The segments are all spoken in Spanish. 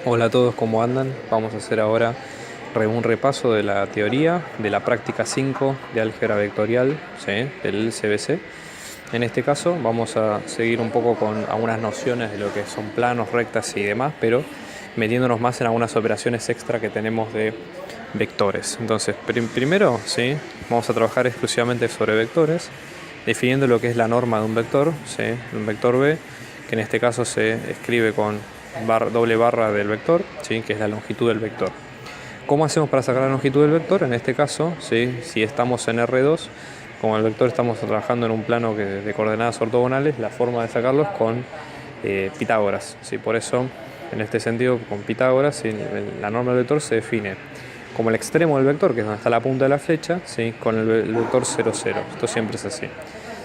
Hola a todos, ¿cómo andan? Vamos a hacer ahora un repaso de la teoría de la práctica 5 de álgebra vectorial, ¿sí? Del CBC. En este caso vamos a seguir un poco con algunas nociones de lo que son planos, rectas y demás, pero metiéndonos más en algunas operaciones extra que tenemos de vectores. Entonces, primero, ¿sí? Vamos a trabajar exclusivamente sobre vectores, definiendo lo que es la norma de un vector, ¿sí? Un vector B, que en este caso se escribe con doble barra del vector, ¿sí? Que es la longitud del vector. ¿Cómo hacemos para sacar la longitud del vector? En este caso, ¿sí? Si estamos en R2, como el vector estamos trabajando en un plano de coordenadas ortogonales, la forma de sacarlo es con Pitágoras, ¿sí? Por eso, en este sentido, con Pitágoras, ¿sí? La norma del vector se define como el extremo del vector, que es donde está la punta de la flecha, ¿sí? Con el vector 0, 0. Esto siempre es así.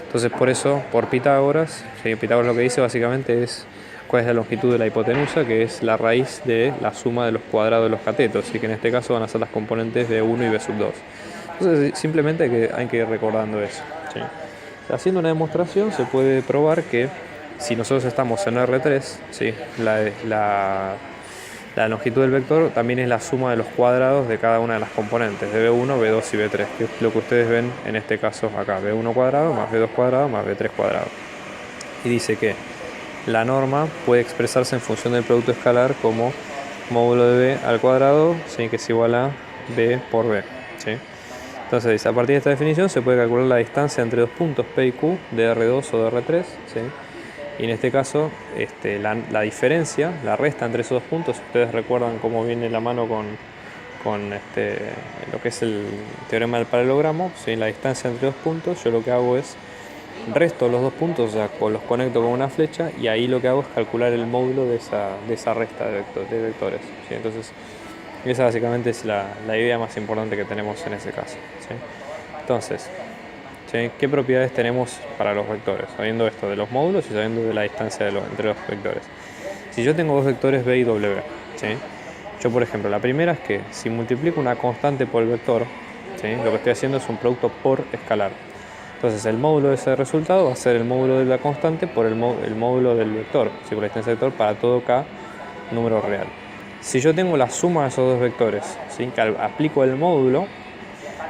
Entonces, por eso, por Pitágoras, ¿sí? Pitágoras lo que dice básicamente es cuál es la longitud de la hipotenusa, que es la raíz de la suma de los cuadrados de los catetos, y que en este caso van a ser las componentes de 1 y b sub 2. Entonces, simplemente hay que ir recordando eso, ¿sí? Haciendo una demostración se puede probar que si nosotros estamos en R3, ¿sí? La longitud del vector también es la suma de los cuadrados de cada una de las componentes, de B1, B2 y B3, que es lo que ustedes ven en este caso acá, B1 cuadrado más B2 cuadrado más B3 cuadrado. Y dice que la norma puede expresarse en función del producto escalar como módulo de B al cuadrado, ¿sí? Que es igual a B por B, ¿sí? Entonces, a partir de esta definición se puede calcular la distancia entre dos puntos P y Q de R2 o de R3, ¿sí? Y en este caso, la diferencia, la resta entre esos dos puntos, ustedes recuerdan cómo viene la mano con lo que es el teorema del paralelogramo, ¿sí? La distancia entre dos puntos, yo lo que hago es resto los dos puntos, o sea, los conecto con una flecha y ahí lo que hago es calcular el módulo de esa resta de vectores, ¿sí? Entonces, esa básicamente es la idea más importante que tenemos en ese caso, ¿sí? Entonces, ¿sí? ¿Qué propiedades tenemos para los vectores? Sabiendo esto de los módulos y sabiendo de la distancia entre los vectores. Si yo tengo dos vectores B y W, ¿sí? Yo, por ejemplo, la primera es que si multiplico una constante por el vector, ¿sí? Lo que estoy haciendo es un producto por escalar. Entonces, el módulo de ese resultado va a ser el módulo de la constante por el módulo del vector, ¿sí? Por la distancia del vector para todo K número real. Si yo tengo la suma de esos dos vectores, ¿sí? Que aplico el módulo,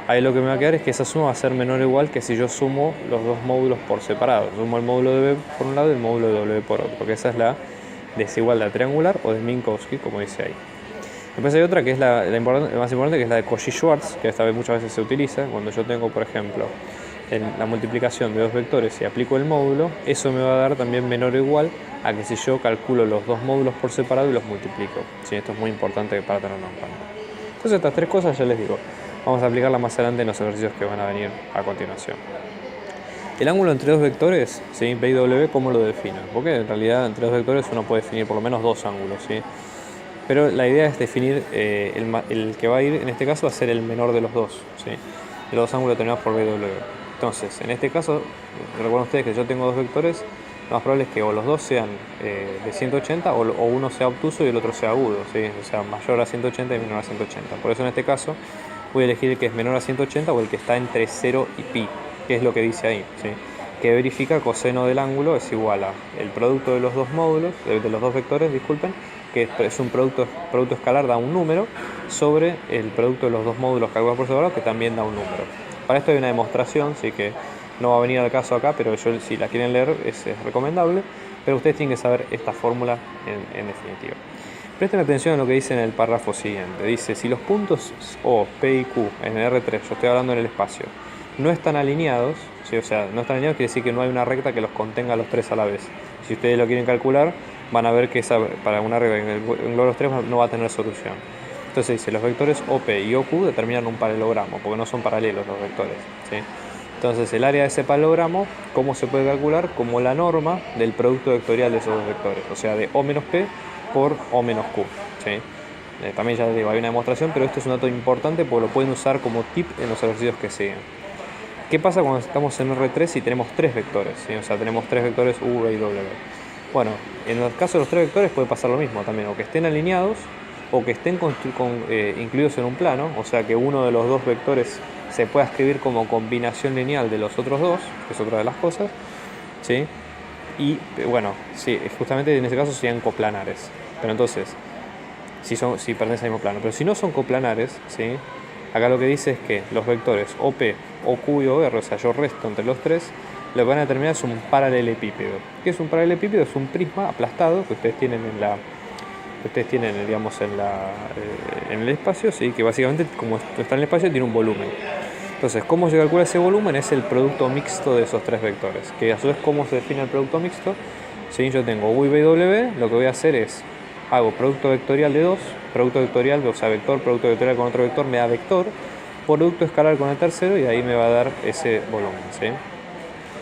ahí lo que me va a quedar es que esa suma va a ser menor o igual que si yo sumo los dos módulos por separado. Sumo el módulo de B por un lado y el módulo de W por otro, porque esa es la desigualdad triangular o de Minkowski, como dice ahí. Después hay otra que es la más importante, que es la de Cauchy-Schwarz, que esta vez muchas veces se utiliza. Cuando yo tengo, por ejemplo, la multiplicación de dos vectores y aplico el módulo, eso me va a dar también menor o igual a que si yo calculo los dos módulos por separado y los multiplico. Sí, esto es muy importante para tenerlo en cuenta. Entonces estas tres cosas ya les digo, vamos a aplicarlas más adelante en los ejercicios que van a venir a continuación. El ángulo entre dos vectores, ¿sí? B y W, ¿cómo lo defino? Porque en realidad entre dos vectores uno puede definir por lo menos dos ángulos, ¿sí? Pero la idea es definir el que va a ir, en este caso, va a ser el menor de los dos, ¿sí? De los dos ángulos determinados por B y W. Entonces, en este caso, recuerden ustedes que yo tengo dos vectores, lo más probable es que o los dos sean de 180 o uno sea obtuso y el otro sea agudo, ¿sí? O sea, mayor a 180 y menor a 180. Por eso en este caso voy a elegir el que es menor a 180 o el que está entre 0 y pi, que es lo que dice ahí, ¿sí? Que verifica coseno del ángulo es igual a el producto de los dos módulos, de los dos vectores, disculpen, que es un producto escalar, da un número, sobre el producto de los dos módulos calculados por separado, que también da un número. Para esto hay una demostración, así que no va a venir al caso acá, pero si la quieren leer es recomendable, pero ustedes tienen que saber esta fórmula en definitiva. Presten atención a lo que dice en el párrafo siguiente. Dice, si los puntos O, P y Q en el R3, yo estoy hablando en el espacio, no están alineados, ¿sí? O sea, no están alineados quiere decir que no hay una recta que los contenga a los tres a la vez. Si ustedes lo quieren calcular, van a ver que para una recta que engloba los tres no va a tener solución. Entonces dice, los vectores OP y OQ determinan un paralelogramo, porque no son paralelos los vectores, ¿sí? Entonces el área de ese paralelogramo, ¿cómo se puede calcular? Como la norma del producto vectorial de esos dos vectores, o sea, de O menos P por O menos Q, ¿sí? También ya digo, hay una demostración, pero esto es un dato importante porque lo pueden usar como tip en los ejercicios que siguen. ¿Qué pasa cuando estamos en R3 y tenemos tres vectores, ¿sí? O sea, tenemos tres vectores U, V y W. Bueno, en el caso de los tres vectores puede pasar lo mismo también, o que estén alineados o que estén incluidos en un plano, o sea que uno de los dos vectores se pueda escribir como combinación lineal de los otros dos, que es otra de las cosas, ¿sí? Y bueno, sí, justamente en ese caso serían coplanares. Pero entonces, si pertenecen al mismo plano. Pero si no son coplanares, ¿sí? Acá lo que dice es que los vectores OP, OQ y OR, o sea, yo resto entre los tres, lo que van a determinar es un paralelepípedo. ¿Qué es un paralelepípedo? Es un prisma aplastado que ustedes tienen digamos, en el espacio, ¿sí? Que básicamente, como está en el espacio, tiene un volumen. Entonces, ¿cómo se calcula ese volumen? Es el producto mixto de esos tres vectores. Que a su vez, ¿cómo se define el producto mixto? Si yo tengo U y B y W, lo que voy a hacer es, hago producto vectorial de 2, producto vectorial, o sea, vector, producto vectorial con otro vector, me da vector, producto escalar con el tercero, y ahí me va a dar ese volumen, ¿sí?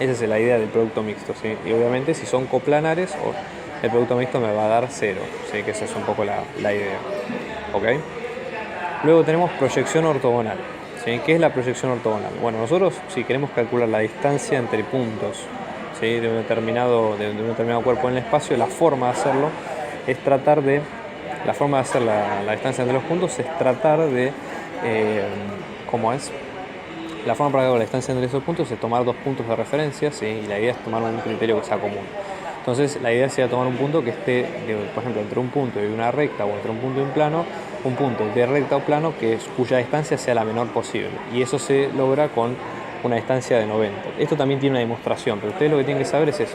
Esa es la idea del producto mixto, ¿sí? Y obviamente, si son coplanares, el producto mixto me va a dar 0, ¿sí? Que esa es un poco la idea, ¿ok? Luego tenemos proyección ortogonal, ¿sí? ¿Qué es la proyección ortogonal? Bueno, nosotros, si queremos calcular la distancia entre puntos, ¿sí? de un determinado cuerpo en el espacio, la forma de hacerlo es tratar de, la forma de hacer la distancia entre los puntos es tratar de, ¿cómo es? La forma para calcular la distancia entre esos puntos es tomar dos puntos de referencia, ¿sí? Y la idea es tomar un criterio que sea común. Entonces, la idea sería tomar un punto que esté, por ejemplo, entre un punto y una recta o entre un punto y un plano, un punto de recta o plano cuya distancia sea la menor posible. Y eso se logra con una distancia de 90. Esto también tiene una demostración, pero ustedes lo que tienen que saber es eso.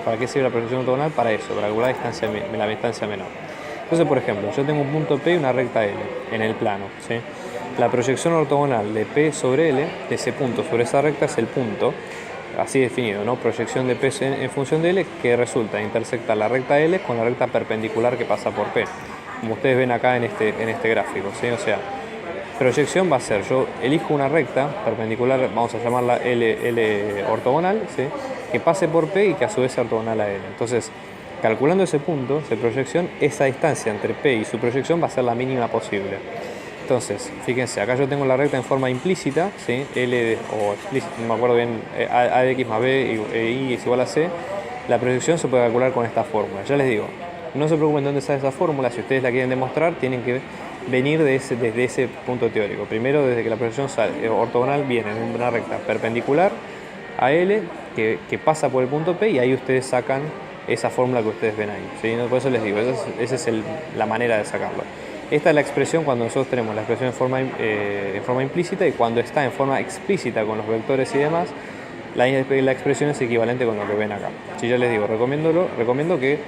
¿Para qué sirve la proyección ortogonal? Para eso, para calcular la distancia menor. Entonces, por ejemplo, yo tengo un punto P y una recta L en el plano, ¿sí? La proyección ortogonal de P sobre L, de ese punto sobre esa recta, es el punto, así definido, ¿no? Proyección de P en función de L, que resulta intersectar la recta L con la recta perpendicular que pasa por P, como ustedes ven acá en este gráfico, ¿sí? O sea, proyección va a ser, yo elijo una recta perpendicular, vamos a llamarla L ortogonal, ¿sí? Que pase por P y que a su vez sea ortogonal a L. Entonces, calculando ese punto de proyección, esa distancia entre P y su proyección va a ser la mínima posible. Entonces, fíjense, acá yo tengo la recta en forma implícita, ¿sí? O explícita, no me acuerdo bien, A de X más B y es igual a C. La proyección se puede calcular con esta fórmula. Ya les digo, no se preocupen de dónde sale esa fórmula. Si ustedes la quieren demostrar, tienen que venir desde ese punto teórico. Primero, desde que la proyección ortogonal viene en una recta perpendicular a L, que pasa por el punto P, y ahí ustedes sacan esa fórmula que ustedes ven ahí, ¿sí? Por eso les digo, esa es la manera de sacarlo. Esta es la expresión cuando nosotros tenemos la expresión en forma implícita, y cuando está en forma explícita con los vectores y demás, la expresión es equivalente con lo que ven acá. Si ya les digo, recomiendo que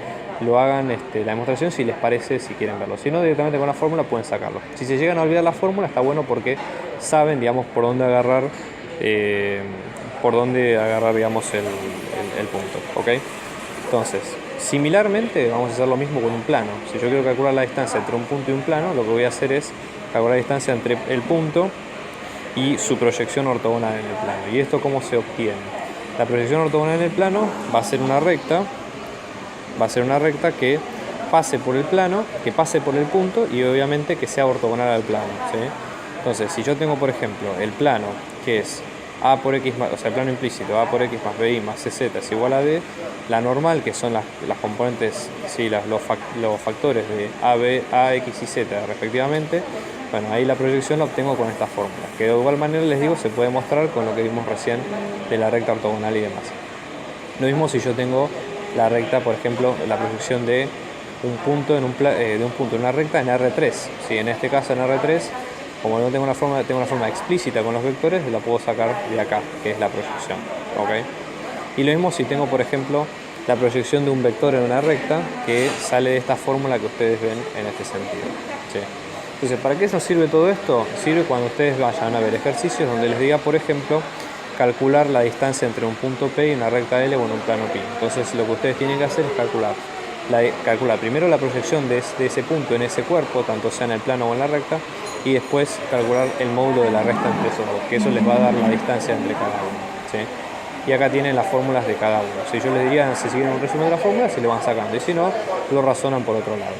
lo hagan la demostración si les parece, si quieren verlo. Si no, directamente con la fórmula pueden sacarlo. Si se llegan a olvidar la fórmula, está bueno porque saben, digamos, por dónde agarrar, digamos, el punto, ¿ok? Entonces, similarmente, vamos a hacer lo mismo con un plano. Si yo quiero calcular la distancia entre un punto y un plano, lo que voy a hacer es calcular la distancia entre el punto y su proyección ortogonal en el plano. ¿Y esto cómo se obtiene? La proyección ortogonal en el plano va a ser una recta que pase por el plano, que pase por el punto y obviamente que sea ortogonal al plano, ¿sí? Entonces, si yo tengo, por ejemplo, el plano que es A por X más, o sea, el plano implícito, A por X más BI más CZ es igual a D, la normal, que son las componentes, sí, los factores de AB, A, X y Z respectivamente, bueno, ahí la proyección la obtengo con estas fórmulas, que de igual manera les digo, se puede mostrar con lo que vimos recién de la recta ortogonal y demás. Lo mismo si yo tengo la recta, por ejemplo, la proyección de un punto en una recta en R3. ¿Sí? En este caso en R3, como no tengo una forma explícita con los vectores, la puedo sacar de acá, que es la proyección, ¿ok? Y lo mismo si tengo, por ejemplo, la proyección de un vector en una recta que sale de esta fórmula que ustedes ven en este sentido, ¿sí? Entonces, ¿para qué nos sirve todo esto? Sirve cuando ustedes vayan a ver ejercicios donde les diga, por ejemplo, calcular la distancia entre un punto P y una recta L o en un plano pi. Entonces, lo que ustedes tienen que hacer es calcular primero la proyección de ese punto en ese cuerpo, tanto sea en el plano o en la recta, y después calcular el módulo de la recta entre esos dos, que eso les va a dar la distancia entre cada uno, ¿sí? Y acá tienen las fórmulas de cada uno. Si yo les diría, si siguen un resumen de las fórmulas, se lo van sacando, y si no, lo razonan por otro lado.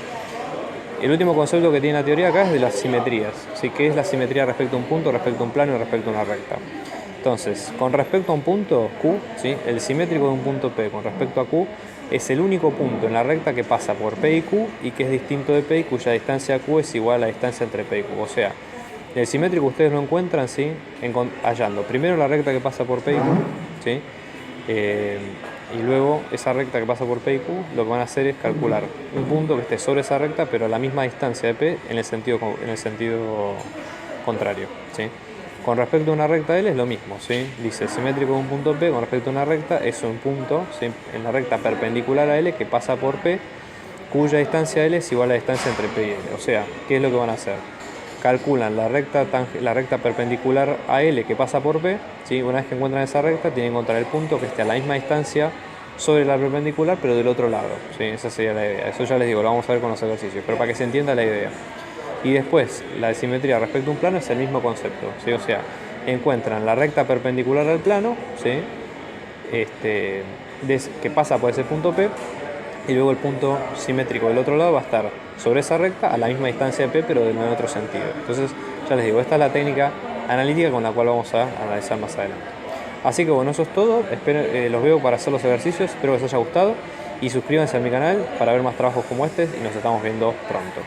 El último concepto que tiene la teoría acá es de las simetrías, ¿sí? ¿Qué es la simetría respecto a un punto, respecto a un plano y respecto a una recta? Entonces, con respecto a un punto, Q, ¿sí? El simétrico de un punto P con respecto a Q es el único punto en la recta que pasa por P y Q y que es distinto de P y cuya distancia Q es igual a la distancia entre P y Q. O sea, el simétrico ustedes lo encuentran, ¿sí? Hallando primero la recta que pasa por P y Q, ¿sí? Y luego esa recta que pasa por P y Q, lo que van a hacer es calcular un punto que esté sobre esa recta, pero a la misma distancia de P en el sentido contrario, ¿sí? Con respecto a una recta L es lo mismo, ¿sí? Dice simétrico de un punto P con respecto a una recta es un punto, ¿sí?, en la recta perpendicular a L que pasa por P, cuya distancia L es igual a la distancia entre P y L. O sea, ¿qué es lo que van a hacer? Calculan la recta perpendicular a L que pasa por P, ¿sí? Una vez que encuentran esa recta, tienen que encontrar el punto que esté a la misma distancia sobre la perpendicular, pero del otro lado, ¿sí? Esa sería la idea. Eso ya les digo, lo vamos a ver con los ejercicios, pero para que se entienda la idea. Y después, la de simetría respecto a un plano es el mismo concepto, ¿sí? O sea, encuentran la recta perpendicular al plano, ¿sí?, que pasa por ese punto P, y luego el punto simétrico del otro lado va a estar sobre esa recta a la misma distancia de P, pero en otro sentido. Entonces, ya les digo, esta es la técnica analítica con la cual vamos a analizar más adelante. Así que bueno, eso es todo. Los veo para hacer los ejercicios, espero que les haya gustado y suscríbanse a mi canal para ver más trabajos como este y nos estamos viendo pronto.